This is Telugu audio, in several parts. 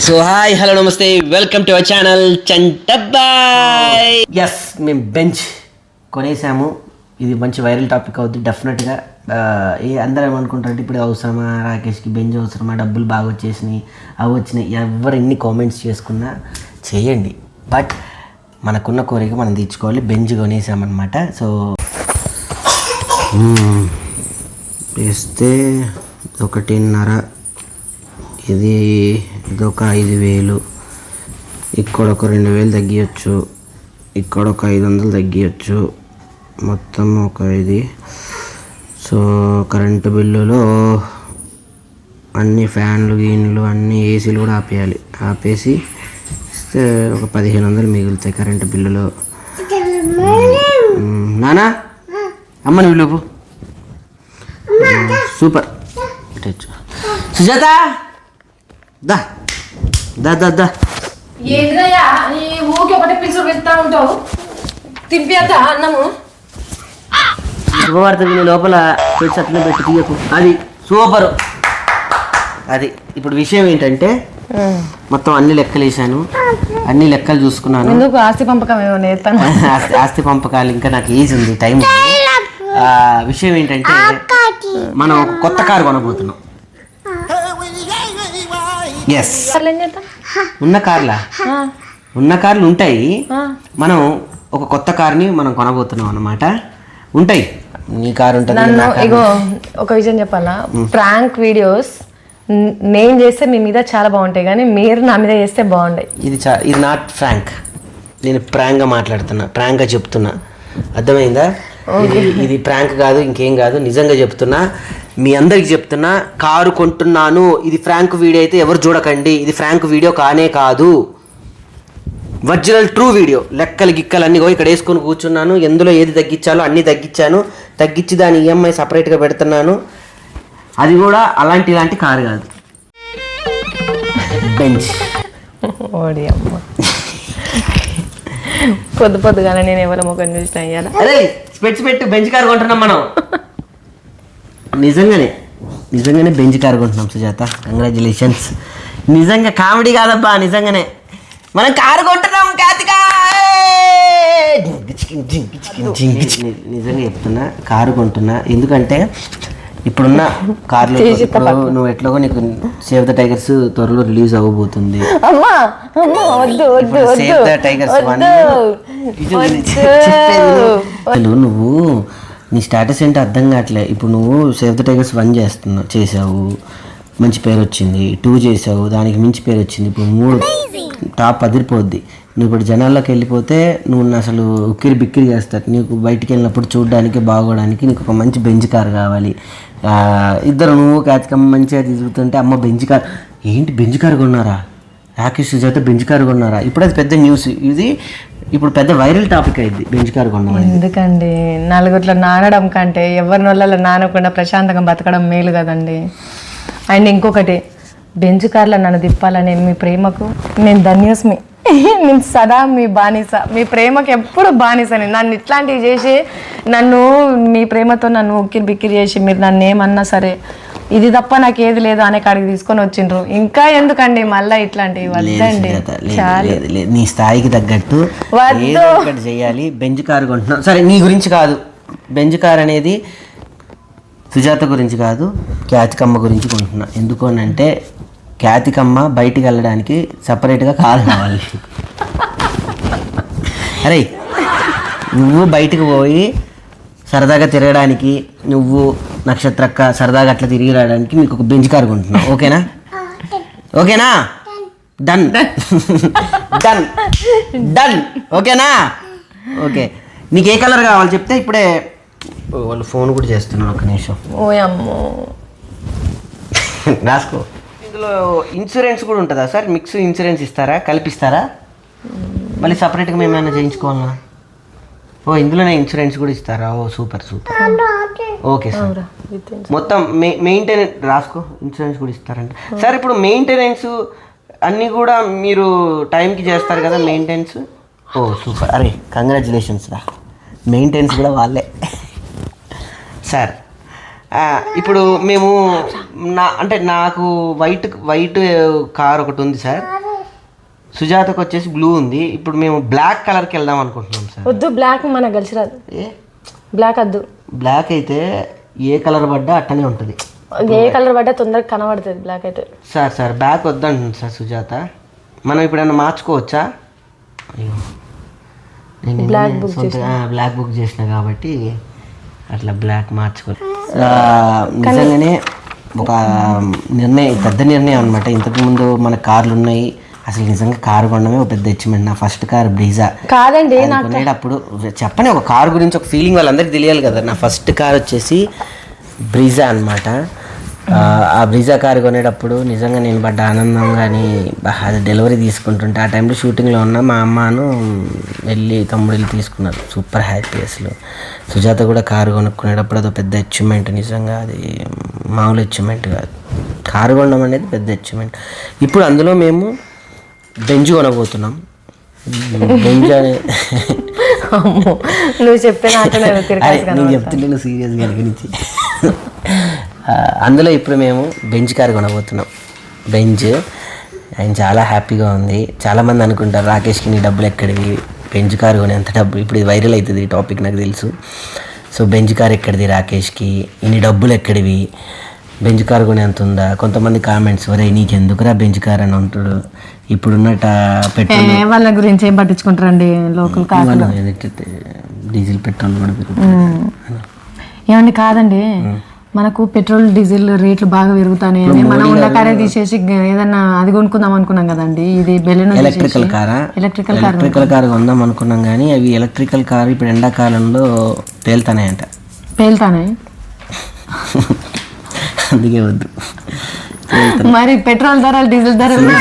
సో హాయ్ హలో నమస్తే welcome to our channel Chantabbai. Yes మేము బెంచ్ కొనేసాము. ఇది మంచి వైరల్ టాపిక్ అవుతుంది డెఫినెట్గా. అందరూ ఏమనుకుంటారంటే ఇప్పుడు అవసరమా, రాకేష్కి బెంచ్ అవసరమా, డబ్బులు బాగా వచ్చేసినాయి, అవి వచ్చినాయి, ఎవరు ఎన్ని కామెంట్స్ చేసుకున్నా చేయండి, బట్ మనకున్న కోరిక మనం తీర్చుకోవాలి. బెంచ్ కొనేసామన్నమాట. సో వేస్తే 1.5, ఇదొక 5,000, ఇక్కడ ఒక 2,000 తగ్గించచ్చు, ఇక్కడ ఒక 500 తగ్గించచ్చు, మొత్తం ఒక 5. సో కరెంటు బిల్లులో అన్ని ఫ్యాన్లు గీన్లు అన్ని ఏసీలు కూడా ఆపేయాలి. ఆపేసి ఇస్తే ఒక 1,500 మిగులుతాయి కరెంటు బిల్లులో. నానా అమ్మని విలుపు సూపర్. సుజాత దా దా దా దా. ఏంటిదయ్యా నీ ఊరికి ఒకటే పిలుచు వెళ్తా ఉంటావు, తింపేద్దా అన్నము. శుభవార్త విని లోపల అట్లనే పెట్టి తీయకు, అది సూపరు. అది ఇప్పుడు విషయం ఏంటంటే మొత్తం అన్ని లెక్కలు వేసాను, అన్ని లెక్కలు చూసుకున్నాను. ఎందుకు ఆస్తి పంపకం ఏమైనా చేస్తాను? ఆస్తి పంపకాలు ఇంకా నాకు ఏజ్ ఉంది, టైం ఉంది. విషయం ఏంటంటే మనం ఒక కొత్త కారు కొనబోతున్నాం. ఎస్, ఉన్న కార్లు ఉంటాయి, మనం ఒక కొత్త కార్ని మనం కొనబోతున్నాం అన్నమాట. ఉంటాయి, నీ కారు ఉంటుంది. ఇగో ఒక విషయం చెప్పాలా, ప్రాంక్ వీడియోస్ నేను చేస్తే మీ మీద చాలా బాగుంటాయి, కానీ మీరు నా మీద చేస్తే బాగుంటాయి. ఇది నాట్ ఫ్రాంక్, నేను ప్రాంక్గా మాట్లాడుతున్నా, ప్రాంక్గా చెప్తున్నా, అర్థమైందా? ఇది ప్రాంక్ కాదు, ఇంకేం కాదు, నిజంగా చెప్తున్నా, మీ అందరికి చెప్తున్నా. కారు కొంటున్నాను, ఇది ఫ్రాంక్ వీడియో అయితే ఎవరు చూడకండి, ఇది ఫ్రాంక్ వీడియో కానే కాదు, ఒరిజినల్ ట్రూ వీడియో. లెక్కలు గిక్కలు అన్నీ ఇక్కడ వేసుకొని కూర్చున్నాను, ఎందులో ఏది తగ్గించాలో అన్నీ తగ్గించాను, తగ్గించి దాని ఈఎంఐ సపరేట్గా పెడుతున్నాను. అది కూడా ఇలాంటి కారు కాదు, బెంచ్. పొద్దుగానే నేను ఎవరి ముఖం చూసిన అయ్యాలా. అదే స్పెట్స్ పెట్టు, బెంచ్ కారు కొంటున్నాం మనం. నిజంగానే బెంచ్ కారు కొంటున్నాం సుజాత, కంగ్రాచులేషన్స్. నిజంగా కామెడీ కాదబ్బా, నిజంగానే మనం కారు కొంటున్నాం. నిజంగా చెప్తున్నా, కారు కొంటున్నా. ఎందుకంటే ఇప్పుడున్న కార్లు, నువ్వు ఎట్లాగో నీకు సేవ్ ద టైగర్స్ త్వరలో రిలీజ్ అవ్వబోతుంది. సేవ్ ద టైగర్స్ 1 నువ్వు నీ స్టేటస్ ఏంటో అర్థం కావట్లే. ఇప్పుడు నువ్వు సేవ్ ద టైగర్స్ 1 చేసావు, మంచి పేరు వచ్చింది. 2 చేసావు, దానికి మించి పేరు వచ్చింది. ఇప్పుడు 3 టాప్ అదిరిపోద్ది. నువ్వు ఇప్పుడు జనాల్లోకి వెళ్ళిపోతే నువ్వు అసలు ఉక్కిరి బిక్కిరి చేస్తారు. నీకు బయటికి వెళ్ళినప్పుడు చూడడానికి బాగోడానికి నీకు ఒక మంచి బెంచ్ కార్ కావాలి. ఇద్దరు నువ్వు కార్తికమ్మ మంచిగా తిరుగుతుంటే అమ్మ బెంచ్ కార్ ఏంటి, బెంచ్ కార్ కొన్నారా, రాకేష్ సుజాత బెంచ్ కార్ కొన్నారా? ఇప్పుడు అది పెద్ద న్యూస్, ఇది ఇప్పుడు పెద్ద వైరల్ టాపిక్ అయింది, బెంచ్ కార్ కొన్నాం. ఎందుకండి నలుగురిలో నానడం కంటే ఎవరి నొల్లలో నానకుండా ప్రశాంతంగా బతకడం మేలు కదండి. అండ్ ఇంకొకటి, బెంచ్ కార్లో నన్ను తిప్పాలని మీ ప్రేమకు నేను ధన్యోస్మి. నేను సదా మీ బానిస, మీ ప్రేమకి ఎప్పుడు బానిసని. నన్ను ఇట్లాంటివి చేసి మీ ప్రేమతో నన్ను ఉక్కిరి బిక్కిరి చేసి మీరు నన్ను ఏమన్నా సరే ఇది తప్ప నాకు ఏది లేదు అనే కాడికి తీసుకొని వచ్చిండ్రు. ఇంకా ఎందుకండి మళ్ళీ ఇట్లాంటివి వద్దండి. నీ స్థాయికి తగ్గట్టు ఒకటి చేయాలి. బెంచ్ కారు కొంటున్నాం, సరే నీ గురించి కాదు, బెంచ్ కార్ అనేది సుజాత గురించి కాదు, ఖ్యాతికమ్మ గురించి కొంటున్నా. ఎందుకు అని అంటే ఖ్యాతికమ్మ బయటికి వెళ్ళడానికి సపరేట్గా కారు కావాలి. అరే నువ్వు బయటికి పోయి సరదాగా తిరగడానికి, నువ్వు నక్షత్రక్క సరదాగా అట్లా తిరిగి రావడానికి మీకు ఒక బెంచ్ కారు కొంటున్నావు. ఓకేనా? ఓకేనా? Done done done. ఓకేనా? ఓకే, నీకు ఏ కలర్ కావాలి చెప్తే ఇప్పుడే. వాళ్ళు ఫోన్ కూడా చేస్తున్నాను, ఒక నిమిషం. ఓ అమ్మో, రాసుకో. ఇందులో ఇన్సూరెన్స్ కూడా ఉంటుందా సార్? మిక్స్ ఇన్సూరెన్స్ ఇస్తారా, కల్పిస్తారా? మళ్ళీ సపరేట్గా మేము ఏమైనా చేయించుకోవాలా? ఓ ఇందులోనే ఇన్సూరెన్స్ కూడా ఇస్తారా? ఓ సూపర్ సూపర్. ఓకే సార్, మొత్తం మెయింటెనెన్స్ రాసుకో, ఇన్సూరెన్స్ కూడా ఇస్తారంట సార్. ఇప్పుడు మెయింటెనెన్స్ అన్నీ కూడా మీరు టైంకి చేస్తారు కదా మెయింటెనెన్స్? ఓ సూపర్, అరే కంగ్రాచులేషన్స్ రా, మెయింటెనెన్స్ కూడా వాళ్ళే సార్. ఇప్పుడు మేము అంటే నాకు వైట్ కార్ ఒకటి ఉంది సార్, సుజాతకు వచ్చేసి బ్లూ ఉంది. ఇప్పుడు మేము బ్లాక్ కలర్కి వెళ్దాం అనుకుంటున్నాం సార్. వద్దు, బ్లాక్ మనకు కలిసి రాదు. బ్లాక్ వద్దు. బ్లాక్ అయితే ఏ కలర్ పడ్డా అట్టనే ఉంటుంది. ఏ కలర్ పడ్డా తొందరగా కనబడుతుంది బ్లాక్ అయితే. సార్ బ్లాక్ వద్దంటుంది సార్ సుజాత. మనం ఇప్పుడైనా మార్చుకోవచ్చా? నేను బ్లాక్ బుక్ చేసిన కాబట్టి అట్లా బ్లాక్ మార్చుకోవాలి. నిజంగానే ఒక పెద్ద నిర్ణయం అనమాట. ఇంతకుముందు మన కార్లు ఉన్నాయి, అసలు నిజంగా కారు కొనడమే ఒక పెద్ద అచీవ్మెంట్. నా ఫస్ట్ కార్ బ్రీజా కాదండి. కొనేటప్పుడు చెప్పని ఒక కారు గురించి ఒక ఫీలింగ్ వాళ్ళందరికీ తెలియాలి కదా. నా ఫస్ట్ కార్ వచ్చేసి బ్రీజా అనమాట. ఆ బ్రీజా కారు కొనేటప్పుడు నిజంగా నేను పడ్డ ఆనందం కానీ, అది డెలివరీ తీసుకుంటుంటే ఆ టైంలో షూటింగ్లో ఉన్న మా అమ్మను తమ్ముడు వెళ్ళి తీసుకున్నారు. సూపర్ హ్యాపీ అసలు. సుజాత కూడా కారు కొనుక్కునేటప్పుడు అదో పెద్ద అచీవ్మెంట్. నిజంగా అది మామూలు అచీవ్మెంట్ కాదు. కారు కొనడం అనేది పెద్ద అచీవ్మెంట్. ఇప్పుడు అందులో మేము బెంజ్ కొనబోతున్నాం. బెంజ్ నువ్వు చెప్పే నేను చెప్తుంటే నువ్వు సీరియస్గా గురించి. అందులో ఇప్పుడు మేము బెంజ్ కార్ కొనబోతున్నాం. బెంజ్ ఆయన చాలా హ్యాపీగా ఉంది. చాలామంది అనుకుంటారు రాకేష్కి నీ డబ్బులు ఎక్కడివి, బెంజ్ కార్ కొని ఎంత డబ్బు, ఇప్పుడు ఇది వైరల్ అవుతుంది ఈ టాపిక్ నాకు తెలుసు. సో బెంజ్ కార్ ఎక్కడిది రాకేష్కి, ఇన్ని డబ్బులు ఎక్కడివి, బెంజ్ కార్ కొని ఎంత ఉందా. కొంతమంది కామెంట్స్, ఒరే నీకెందుకురా బెంజ్ కార్ అని అంటాడు. ఇప్పుడున్న పెట్రోల్ వాళ్ళ గురించి ఏం పట్టించుకుంటారండి, లోకల్ కార్ డీజిల్ పెట్రోల్ కూడా పెరుగుతుంది. ఏమండి కాదండి, మనకు పెట్రోల్ డీజిల్ రేట్లు బాగా పెరుగుతాయని మనం ఉన్న కారే తీసేసి ఏదన్నా అది కొనుక్కుందాం అనుకున్నాం కదండి. ఇది ఎలక్ట్రికల్ కార్ కొందాం అనుకున్నాం కానీ అవి ఎలక్ట్రికల్ కార్ ఇప్పుడు ఎండాకాలంలో పేలుతాయంట. పేలుతానే అందుకే వద్దు. మరి పెట్రోల్ ధరలు డీజిల్ ధరలు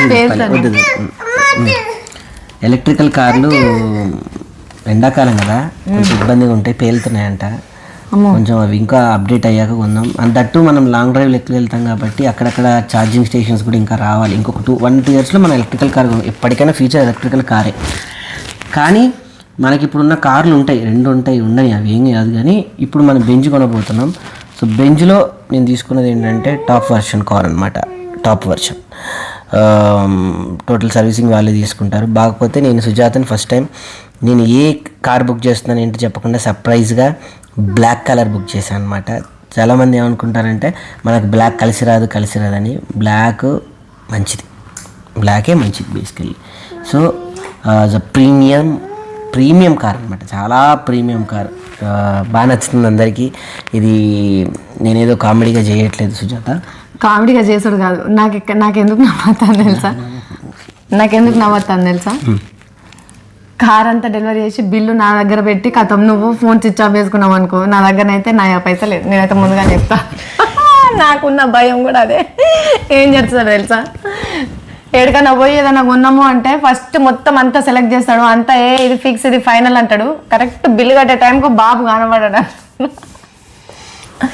ఎలక్ట్రికల్ కార్లు ఎండాకాలం కదా కొంచెం ఇబ్బందిగా ఉంటాయి, పేలుతున్నాయంట. కొంచెం అవి ఇంకా అప్డేట్ అయ్యాక కొందాం. అంతట్టు మనం లాంగ్ డ్రైవ్లు ఎక్కువ వెళ్తాం కాబట్టి అక్కడక్కడ ఛార్జింగ్ స్టేషన్స్ కూడా ఇంకా రావాలి. ఇంకొక 1-2 ఇయర్స్లో మనం ఎలక్ట్రికల్ కార్ ఎప్పటికైనా ఫ్యూచర్ ఎలక్ట్రికల్ కారే. కానీ మనకి ఇప్పుడున్న కార్లు ఉంటాయి, 2 ఉంటాయి, ఉండని అవి ఏం కాదు. కానీ ఇప్పుడు మనం బెంజ్ కొనబోతున్నాం. సో బెంజ్లో నేను తీసుకున్నది ఏంటంటే టాప్ వర్షన్ కార్ అనమాట. టాప్ వర్షన్ టోటల్ సర్వీసింగ్ వాళ్ళే తీసుకుంటారు. బాగపోతే నేను సుజాతని ఫస్ట్ టైం నేను ఏ కార్ బుక్ చేస్తున్నాను ఏంటి చెప్పకుండా సర్ప్రైజ్గా బ్లాక్ కలర్ బుక్ చేశాను అనమాట. చాలామంది ఏమనుకుంటారంటే మనకు బ్లాక్ కలిసి రాదని. బ్లాక్ మంచిది, బ్లాకే మంచిది బేసికల్లీ. సో ప్రీమియం కార్ అనమాట, చాలా ప్రీమియం కార్. బాగా నచ్చుతుంది అందరికీ. ఇది నేనేదో కామెడీగా చేయట్లేదు సుజాత, కామెడీగా చేసుడు కాదు. నాకెందుకు నవ్వుతాను తెలుసా, కార్ అంతా డెలివరీ చేసి బిల్లు నా దగ్గర పెట్టి కథం నువ్వు ఫోన్ స్విచ్ ఆఫ్ వేసుకున్నావు అనుకో, నా దగ్గర అయితే నా పైసలు లేదు. నేనైతే ముందుగా చెప్తా. నాకున్న భయం కూడా అదే. ఏం చేస్తాడు తెలుసా, ఎక్కడికైనా పోయి ఏదైనా కొన్నాము అంటే ఫస్ట్ మొత్తం అంతా సెలెక్ట్ చేస్తాడు, అంతా ఇది ఫిక్స్ ఇది ఫైనల్ అంటాడు. కరెక్ట్ బిల్లు కట్టే టైంకు బాబు కనబడాడు.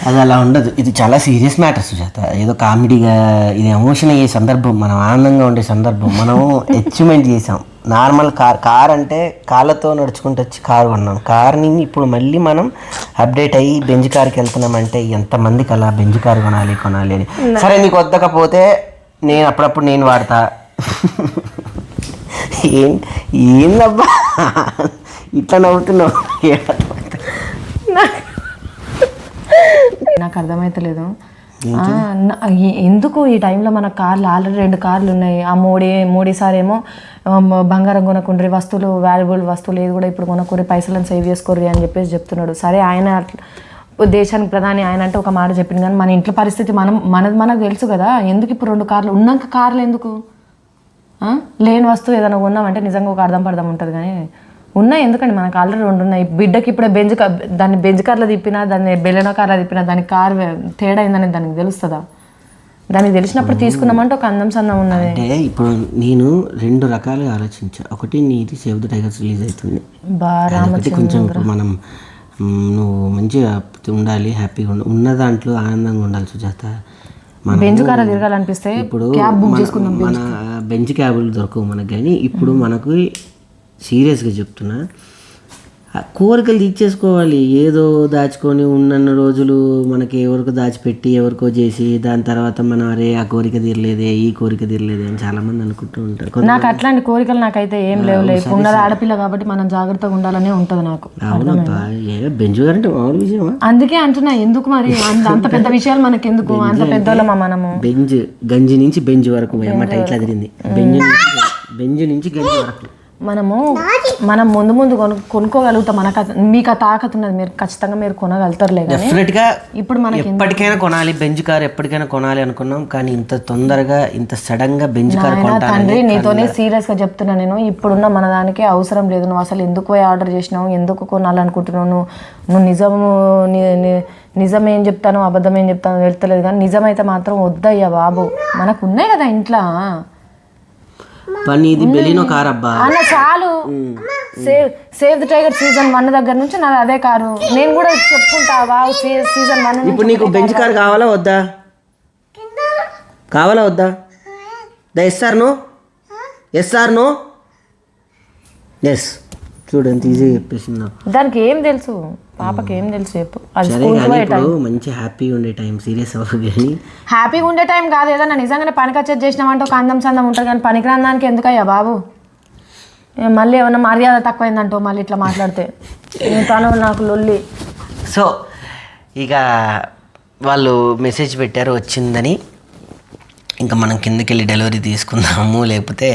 అది అలా ఉండదు. ఇది చాలా సీరియస్ మ్యాటర్ సుజాత. ఏదో కామెడీగా ఇది ఎమోషన్ అయ్యే సందర్భం, మనం ఆనందంగా ఉండే సందర్భం. మనం అచీవ్మెంట్ చేసాం. నార్మల్ కార్ అంటే కాళ్ళతో నడుచుకుంటూ వచ్చి కారు కొన్నాం. కార్ని ఇప్పుడు మళ్ళీ మనం అప్డేట్ అయ్యి బెంజ్ కార్కి వెళ్తున్నామంటే ఎంతమందికి అలా బెంజ్ కార్ కొనాలి అని. సరే నీకు వద్దకపోతే నేను అప్పుడప్పుడు నేను వాడతా. ఏందబ్బా ఇట్లా నవ్వుతున్నావు? నాకు అర్థమైతలేదు ఎందుకు ఈ టైంలో మన కార్లు ఆల్రెడీ 2 కార్లు ఉన్నాయి. ఆ మోడీ సార్ ఏమో బంగారం కొనకుండ్రి, వస్తువులు వాల్యుబుల్ వస్తువులు ఏది కూడా ఇప్పుడు కొనకూరి, పైసలను సేవ్ చేసుకోర్రి అని చెప్పేసి చెప్తున్నాడు. సరే ఆయన దేశానికి ప్రధాని ఆయన అంటే ఒక మాట చెప్పింది, కానీ మన ఇంట్లో పరిస్థితి మనకు తెలుసు కదా. ఎందుకు ఇప్పుడు 2 కార్లు ఉన్నాక కార్లు ఎందుకు? లేని వస్తువు ఏదైనా కొన్నామంటే నిజంగా ఒక అర్థం ఉంటుంది. కానీ ఉన్నాయి ఎందుకండి, మనకు ఆల్రెడీ 2 ఉన్నాయి. బిడ్డకి ఇప్పుడే దాన్ని బెంజ్ కార్లో తిప్పినా, దాన్ని బెలెనో కార్లో తిప్పినా దానికి కార్ తేడా అయిందని దానికి తెలుస్తుందా? దానికి తెలిసినప్పుడు తీసుకున్నామంటే ఒక అందం సందం ఉన్నది. అంటే ఇప్పుడు నేను 2 రకాలుగా ఆలోచించా. ఒకటి నీది సేవ్ ద టైగర్స్ రిలీజ్ అవుతుంది, కొంచెం మనం నువ్వు మంచిగా ఉండాలి, హ్యాపీగా ఉన్న దాంట్లో ఆనందంగా ఉండాలి సుజాత. బెంజ్ కార్ తిరగాలనిపిస్తే ఇప్పుడు మన బెంజ్ క్యాబులు దొరకవు మనకు. కానీ ఇప్పుడు మనకు సీరియస్గా చెప్తున్నా, ఆ కోరికలు తీర్చేసుకోవాలి. ఏదో దాచుకొని ఉన్నన్ని రోజులు మనకి ఎవరికో దాచిపెట్టి ఎవరికో చేసి దాని తర్వాత మనం అరే ఆ కోరిక తీరలేదే ఈ కోరిక తీరలేదే అని చాలా మంది అనుకుంటూ ఉంటారు. నాకు అట్లాంటి కోరికలు నాకైతే ఏం లేవులే. ఉన్నది ఆడపిల్ల కాబట్టి మనం జాగ్రత్తగా ఉండాలనే ఉంటది నాకు. అవునబ్బా, బెంజు గారు అంటే మామూలు విషయమా? అందుకే అంటున్నా, ఎందుకు మరి అంత పెద్ద విషయాలు మనకి ఎందుకు, అంత పెద్దోళ్ళమా మనము? గంజి నుంచి బెంజు వరకు అమ్మ టైట్లు అదిరింది. బెంజు నుంచి గంజి వరకు మనం ముందు కొనుక్కోగలుగుతాం. మీకు ఆ తాకత్ ఉన్నది, మీరు ఖచ్చితంగా మీరు కొనగలుగుతారులే. డెఫినెట్గా ఇప్పుడు మనకి ఎప్పటికైనా కొనాలి బెంజ్ కార్, ఎప్పటికైనా కొనాలి అనుకున్నాం. కానీ ఇంత తొందరగా ఇంత సడన్ గా బెంజ్ కార్ తండ్రి, నీతోనే సీరియస్ గా చెప్తున్నా నేను. ఇప్పుడున్న మన దానికి అవసరం లేదు. నువ్వు అసలు ఎందుకు పోయి ఆర్డర్ చేసినావు, ఎందుకు కొనాలనుకుంటున్నావు? నువ్వు నిజం ఏం చెప్తాను అబద్ధం ఏం చెప్తాను వెళ్తలేదు, కానీ నిజమైతే మాత్రం వద్దయ్యా బాబు. మనకు ఉన్నాయి కదా ఇంట్లో. పని ఇది బెలినో కార్ అబ్బా అన్న చాలు. సేవ్ ది టైగర్ సీజన్ 1 దగ్గర నుంచి నాది అదే కారు. నేను కూడా చెప్పుకుంటా సీజన్ 1. ఇప్పుడు నీకు బెంజ్ కార్ కావాలా వద్దా? కావాలా వద్దా? Yes or no? Yes or no? Yes. చూడు ఎంత ఈజీగా చెప్పేసిందా. దానికి ఏం తెలుసు, పాపకి ఏం తెలుసు చెప్పు. మంచి హ్యాపీగా ఉండే టైం, సీరియస్ అవ్వదు. కానీ హ్యాపీగా ఉండే టైం కాదు, ఏదన్నా నిజంగానే పనికి వచ్చేది చేసినామంటే ఒక అందం సందం ఉంటుంది. కానీ పనికిరాని దానికి ఎందుకయ్యా బాబు? మళ్ళీ ఏమన్నా మర్యాద తక్కువైందంటో మళ్ళీ ఇట్లా మాట్లాడితే తను నాకు లొల్లి. సో ఇక వాళ్ళు మెసేజ్ పెట్టారు వచ్చిందని, ఇంకా మనం కిందకి వెళ్ళి డెలివరీ తీసుకుందాము, లేకపోతే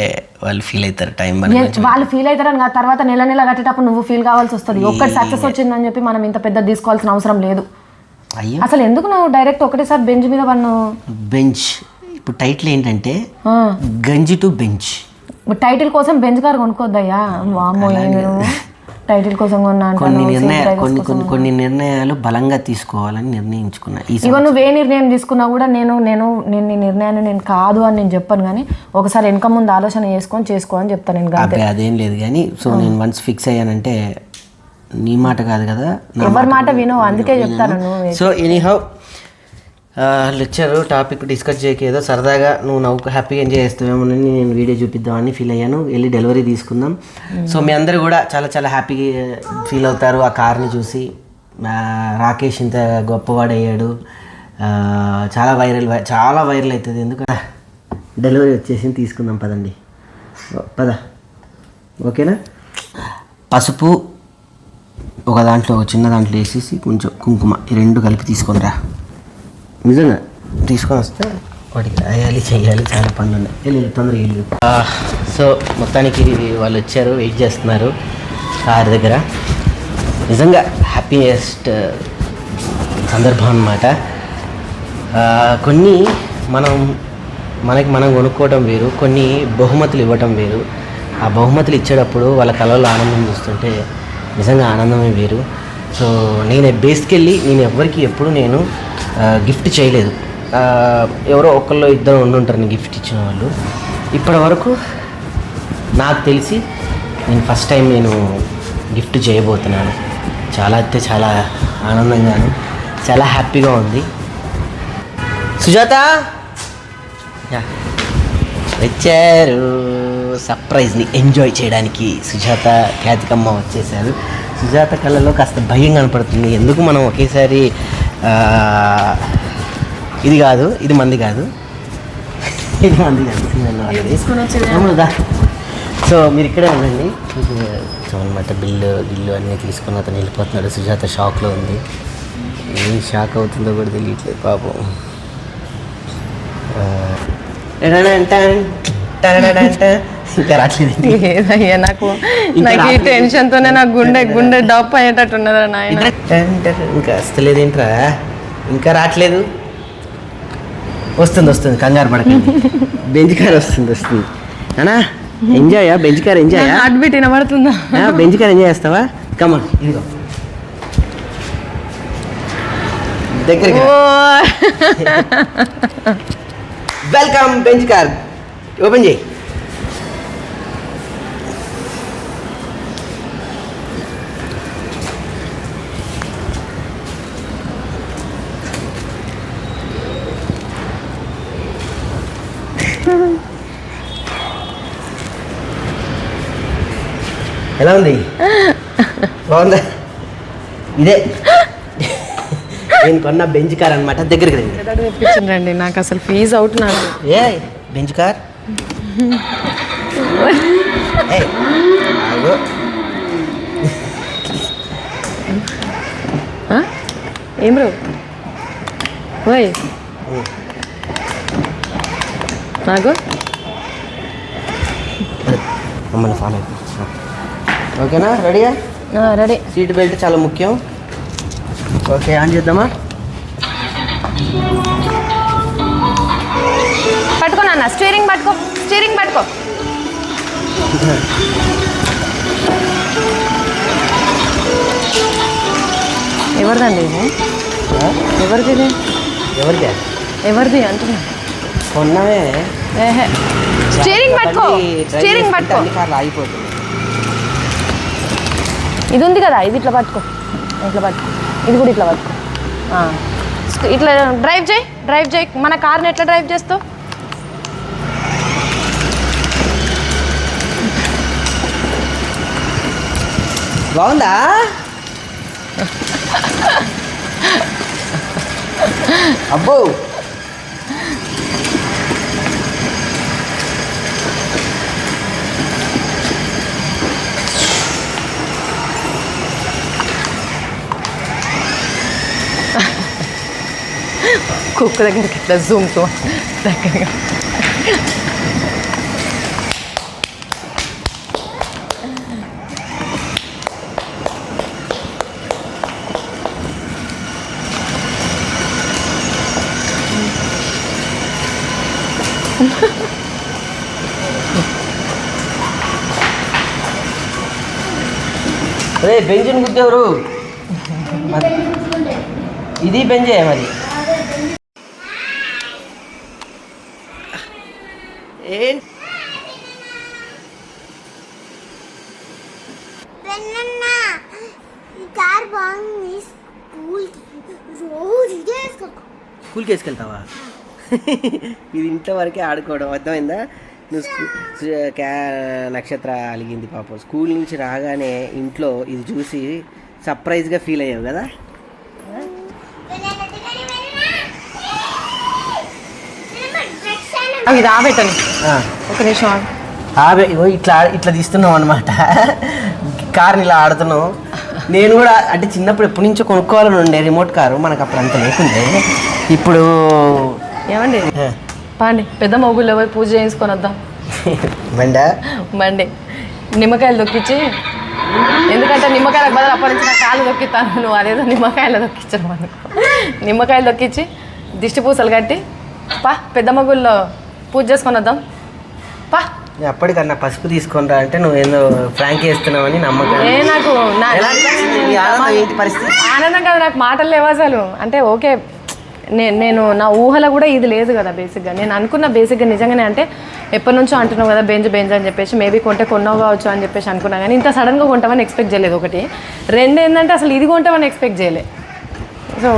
వాళ్ళు ఫీల్ అవుతారు. టైం వాళ్ళు ఫీల్ అవుతారని కాదు, తర్వాత నెల కట్టేటప్పుడు నువ్వు ఫీల్ కావాల్సి వస్తుంది. ఒక్కటి సక్సెస్ వచ్చిందని చెప్పి మనం ఇంత పెద్ద తీసుకోవాల్సిన అవసరం లేదు. అయ్యో అసలు ఎందుకు నువ్వు డైరెక్ట్ ఒకటేసారి బెంచ్ మీద పన్ను? బెంచ్ ఇప్పుడు టైటిల్ ఏంటంటే గంజి టు బెంచ్. టైటిల్ కోసం బెంచ్ కార్ కొనుక్కోద్దయ్యా. వామ్మో, టైటిల్ కోసం కొన్నా. కొన్ని నిర్ణయాలు బలంగా తీసుకోవాలని నిర్ణయించుకున్నా. ఇగో నువ్వు ఏ నిర్ణయం తీసుకున్నా కూడా నేను నీ నిర్ణయాన్ని నేను కాదు అని నేను చెప్పాను. కానీ ఒకసారి వెనక ముందు ఆలోచన చేసుకో అని చెప్తాను నేను. అదేం లేదు కానీ, సో నేను వన్స్ ఫిక్స్ అయ్యానంటే నీ మాట కాదు కదా, ఎవరి మాట వినో, అందుకే చెప్తాను. So anyhow lecture topic discuss చేయక ఏదో సరదాగా నువ్వు నవ్వు హ్యాపీగా ఎంజాయ్ చేస్తావేమోనని నేను వీడియో చూపిద్దామని ఫీల్ అయ్యాను. వెళ్ళి డెలివరీ తీసుకుందాం. సో మీ అందరూ కూడా చాలా చాలా హ్యాపీగా ఫీల్ అవుతారు ఆ కార్ని చూసి. రాకేష్ ఇంత గొప్పవాడయ్యాడు, చాలా వైరల్ అవుతుంది. ఎందుకంటే డెలివరీ వచ్చేసి తీసుకుందాం పదండి, పద. ఓకేనా? పసుపు ఒక దాంట్లో, చిన్న దాంట్లో వేసేసి కొంచెం కుంకుమ, ఈ రెండు కలిపి తీసుకొని రా. నిజంగా తీసుకొని వస్తే వాటికి రాయాలి చేయాలి, చాలా పనులు ఉన్నాయి. వెళ్ళి తొందరగా వెళ్ళి. సో మొత్తానికి వాళ్ళు వచ్చారు, వెయిట్ చేస్తున్నారు కార్ దగ్గర. నిజంగా హ్యాపీయెస్ట్ సందర్భం అన్నమాట. కొన్ని మనం కొనుక్కోవటం వేరు, కొన్ని బహుమతులు ఇవ్వటం వేరు. ఆ బహుమతులు ఇచ్చేటప్పుడు వాళ్ళ కళల్లో ఆనందం చూస్తుంటే నిజంగా ఆనందమే వేరు. సో నేను బేసికల్లీ ఎవరికి ఎప్పుడు నేను గిఫ్ట్ చేయలేదు. ఎవరో ఒకళ్ళు ఇద్దరు ఉండుంటారు నేను గిఫ్ట్ ఇచ్చిన వాళ్ళు. ఇప్పటి వరకు నాకు తెలిసి నేను ఫస్ట్ టైం నేను గిఫ్ట్ చేయబోతున్నాను. చాలా అయితే చాలా ఆనందంగాను, చాలా హ్యాపీగా ఉంది. సుజాత వచ్చారు సర్ప్రైజ్ని ఎంజాయ్ చేయడానికి. సుజాత, ఖ్యాతికమ్మ వచ్చేసారు. సుజాత కళ్ళలో కాస్త భయం కనపడుతుంది. ఎందుకు మనం ఒకేసారి ఇది కాదు, ఇది మంది కాదు, ఇది మంది కాదు. సో మీరు ఇక్కడే ఉండండి. అనమాట బిల్లు అన్నీ తీసుకుని అతను వెళ్ళిపోతున్నాడు. సుజాత షాక్లో ఉంది. ఏం షాక్ అవుతుందో కూడా తెలియట్లేదు పాపం. ఇంకా రావట్లేదు. నాకు ఈ టెన్షన్తోనే నాకు గుండె డప్ అయ్యేటట్టున్నదా నాయన. ఇంకా వస్తలేదేంట్రా, ఇంకా రావట్లేదు. వస్తుంది, కంగారు పడకండి. బెంచ్ కార్ వస్తుంది అన్నా. Enjoy bench car enjoy. Heart beat వినబడుతుందా? బెంచ్ కార్ ఎంజాయ్ చేస్తావా? కమా ఇదిగో దగ్గరికి. Welcome bench car. ఓపెన్ చేయి. ఎలా ఉంది? బాగుందా? ఇదే నేను కొన్న బెంచ్ కార్ అనమాట. దగ్గరికి రండి. తెప్పించండి, నాకు అసలు ఫీజ్ అవుట్ నాకు. ఏ బెంచ్ కార్ ఏం బ్రో ఓయ్ నాకు మమ్మల్ని ఫాలో ఓకేనా? రెడీయా? రెడీ. సీట్ బెల్ట్ చాలా ముఖ్యం. ఓకే, ఆన్ చేద్దామా? పట్టుకో నాన్న, స్టీరింగ్ పట్టుకో, స్టీరింగ్ పట్టుకో. ఎవరిదండి ఇది? ఎవరిది ఇది? ఎవరిదే? ఎవరిది అంటున్నా. కొన్నవే. స్టీరింగ్ పట్టుకో, స్టీరింగ్ పట్టుకో. ఆగిపోతుంది. ఇది ఉంది కదా, ఇది ఇట్లా పట్టుకో, ఇట్లా పట్టుకో. ఇది కూడా ఇట్లా పట్టుకో. ఇట్లా డ్రైవ్ చేయి, డ్రైవ్ చేయి. మన కార్ని ఎట్లా డ్రైవ్ చేస్తావు? బాగుందా? అబ్బో కుక్క దగ్గరికి ఇట్లా జూమ్తో దగ్గరగా. అరే బెంజిన్ గుద్దెవరు? ఇది బెంజే మరి. స్కూల్కి వేసుకెళ్తావా? ఇది ఇంట్లో వరకే ఆడుకోవడం, అర్థమైందా? నువ్వు నక్షత్ర అలిగింది పాపం. స్కూల్ నుంచి రాగానే ఇంట్లో ఇది చూసి సర్ప్రైజ్గా ఫీల్ అయ్యావు కదా? అవి రాబెట్టండి ఒక నిమిషం. ఇట్లా ఇట్లా తీస్తున్నావు అనమాట. కార్ని ఇలా ఆడుతున్నావు. నేను కూడా అంటే చిన్నప్పుడు ఎప్పటి నుంచో కొనుక్కోవాలని ఉండే రిమోట్ కారు, మనకు అప్పుడు అంత లేకుండే. ఇప్పుడు ఏమండి పాండి పెద్ద మొగుల్లో పోయి పూజ చేయించుకొని వద్దాం. బండి నిమ్మకాయలు దొక్కించి, ఎందుకంటే నిమ్మకాయలకు బదులు అప్పటి నుంచి నా కాళ్ళు దొక్కిస్తాను, నువ్వు అదేదో నిమ్మకాయలు దొక్కించడం అనుకో. నిమ్మకాయలు దొక్కించి దిష్టి పూసలు కట్టి పా పెద్ద మొగుల్లో పూజ చేసుకొని వద్దాం పా. అప్పటికన్నా పసుపు తీసుకొని రా అంటే నువ్వు ఏదో ఫ్రాంక్ చేస్తున్నావని నమ్మకం. నాకు పరిస్థితి ఆనందం కదా, నాకు మాటలు లేవు అసలు. అంటే ఓకే, నేను నా ఊహలో కూడా ఇది లేదు కదా బేసిక్గా. నేను అనుకున్న బేసిక్గా నిజంగానే, అంటే ఎప్పటి నుంచో అంటున్నావు కదా బెంజ్ అని చెప్పేసి, మేబీ కొన్నావు కావచ్చు అని చెప్పేసి అనుకున్నా. కానీ ఇంత సడన్గా కొంటామని ఎక్స్పెక్ట్ చేయలేదు. ఒకటి. రెండు ఏంటంటే అసలు ఇది కొంటామని ఎక్స్పెక్ట్ చేయలే. సో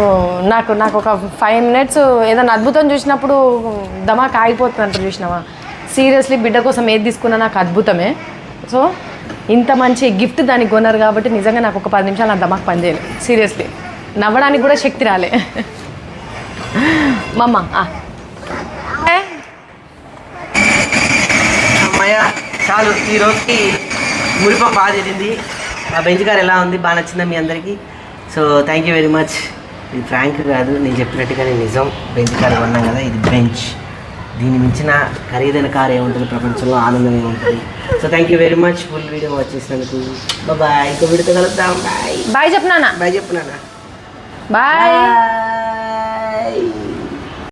నాకు ఒక 5 minutes ఏదైనా అద్భుతం చూసినప్పుడు దమాక్ ఆగిపోతుందంటారు చూసినావా. సీరియస్లీ బిడ్డ కోసం ఏది తీసుకున్నా నాకు అద్భుతమే. సో ఇంత మంచి గిఫ్ట్ దానికి కొన్నారు కాబట్టి నిజంగా నాకు ఒక 10 నిమిషాలు నా దమాక్ పనిచేయలేదు. సీరియస్లీ నవ్వడానికి కూడా శక్తి రాలే. మమ్మ అమ్మాయ చాలు, ఈరోజుకి మురిప బాగా జరిగింది. ఆ బెంచ్ కార్ ఎలా ఉంది? బాగా నచ్చిందా మీ అందరికీ? So thank you very much. ఇది ఫ్రాంక్ కాదు, నేను చెప్పినట్టుగానే నిజం. బెంచ్ కార్ కొన్నాం కదా, ఇది బెంచ్. దీన్ని మించిన ఖరీదైన కార్ ఏముంటుంది ప్రపంచంలో? ఆనందం ఏముంటుంది? So thank you very much full video watch చేసినందుకు. బాయ్. ఇంకో వీడియోతో కలుద్దాం. బాయ్. బాయ్ చెప్పు నాన్న. బాయ్ చెప్పు నాన్న. బాయ్.